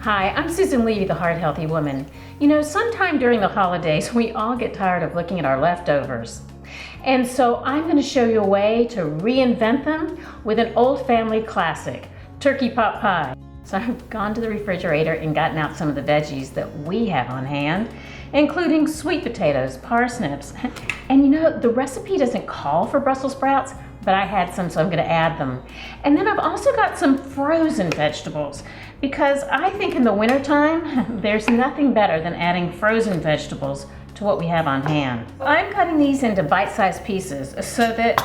Hi, I'm Susan Levy, the Heart Healthy Woman. You know, sometime during the holidays, we all get tired of looking at our leftovers. And so I'm going to show you a way to reinvent them with an old family classic, turkey pot pie. So I've gone to the refrigerator and gotten out some of the veggies that we have on hand, including sweet potatoes, parsnips, and you know, the recipe doesn't call for Brussels sprouts, but I had some, so I'm going to add them. And then I've also got some frozen vegetables, because I think in the wintertime, there's nothing better than adding frozen vegetables to what we have on hand. I'm cutting these into bite-sized pieces so that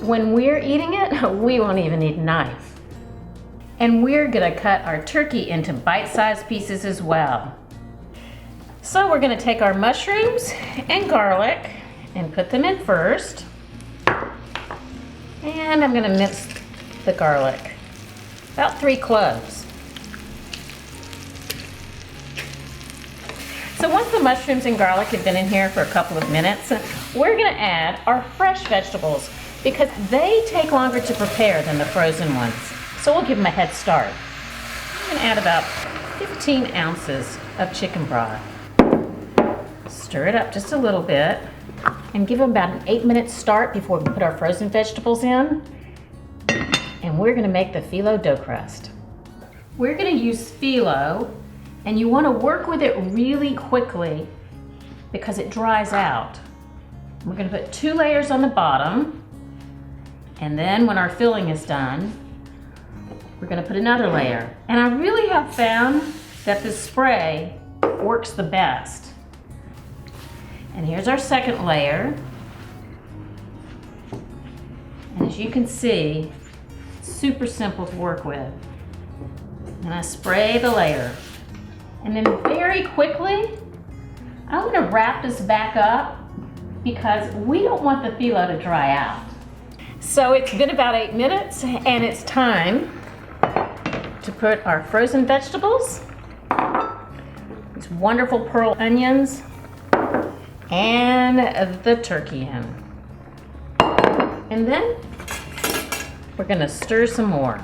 when we're eating it, we won't even need a knife. And we're gonna cut our turkey into bite-sized pieces as well. So we're gonna take our mushrooms and garlic and put them in first. And I'm gonna mince the garlic, about 3 cloves. So once the mushrooms and garlic have been in here for a couple of minutes, we're gonna add our fresh vegetables because they take longer to prepare than the frozen ones. So we'll give them a head start. I'm gonna add about 15 ounces of chicken broth. Stir it up just a little bit and give them about an 8-minute start before we put our frozen vegetables in. And we're gonna make the phyllo dough crust. We're gonna use phyllo, and you wanna work with it really quickly because it dries out. We're gonna put 2 layers on the bottom, and then when our filling is done, we're gonna put another layer. And I really have found that this spray works the best. And here's our second layer. And as you can see, it's super simple to work with. And I spray the layer. And then very quickly, I'm gonna wrap this back up because we don't want the phyllo to dry out. So it's been about 8 minutes and it's time to put our frozen vegetables, these wonderful pearl onions, and the turkey in. And then we're gonna stir some more.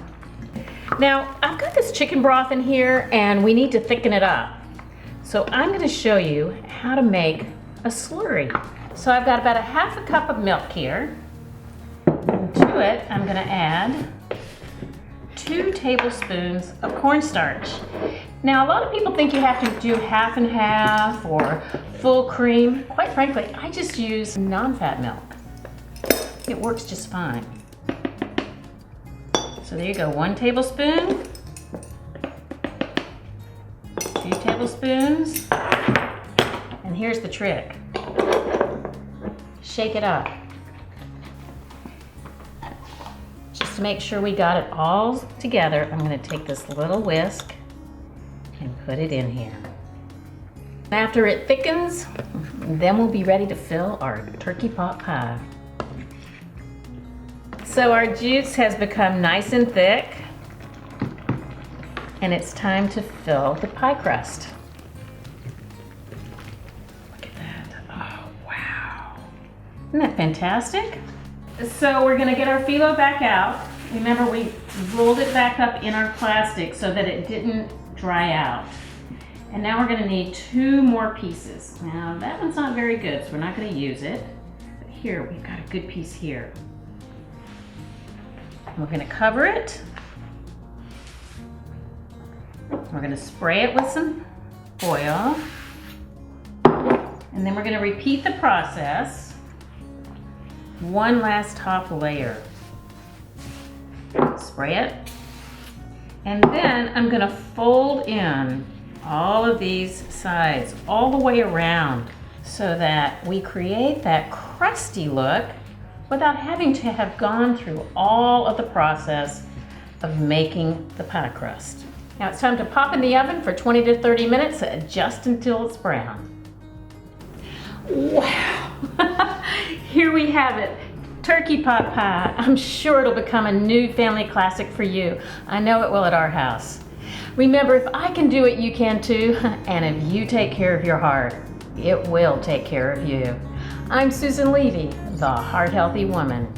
Now, I've got this chicken broth in here and we need to thicken it up. So I'm gonna show you how to make a slurry. So I've got about a half a cup of milk here. And to it, I'm gonna add 2 tablespoons of cornstarch. Now, a lot of people think you have to do half and half or full cream. Quite frankly, I just use non-fat milk. It works just fine. So there you go, 1 tablespoon, 2 tablespoons, and here's the trick. Shake it up. Just to make sure we got it all together, I'm gonna take this little whisk and put it in here. After it thickens, then we'll be ready to fill our turkey pot pie. So our juice has become nice and thick, and it's time to fill the pie crust. Look at that, oh wow. Isn't that fantastic? So we're gonna get our phyllo back out. Remember, we rolled it back up in our plastic so that it didn't dry out. And now we're gonna need 2 more pieces. Now that one's not very good, so we're not gonna use it. But here, we've got a good piece here. We're gonna cover it. We're gonna spray it with some oil. And then we're gonna repeat the process. 1 last top layer. Spray it. And then I'm gonna fold in all of these sides all the way around so that we create that crusty look without having to have gone through all of the process of making the pie crust. Now it's time to pop in the oven for 20 to 30 minutes, just until it's brown. Wow, here we have it. Turkey pot pie. I'm sure it'll become a new family classic for you. I know it will at our house. Remember, if I can do it, you can too. And if you take care of your heart, it will take care of you. I'm Susan Levy, the Heart Healthy Woman.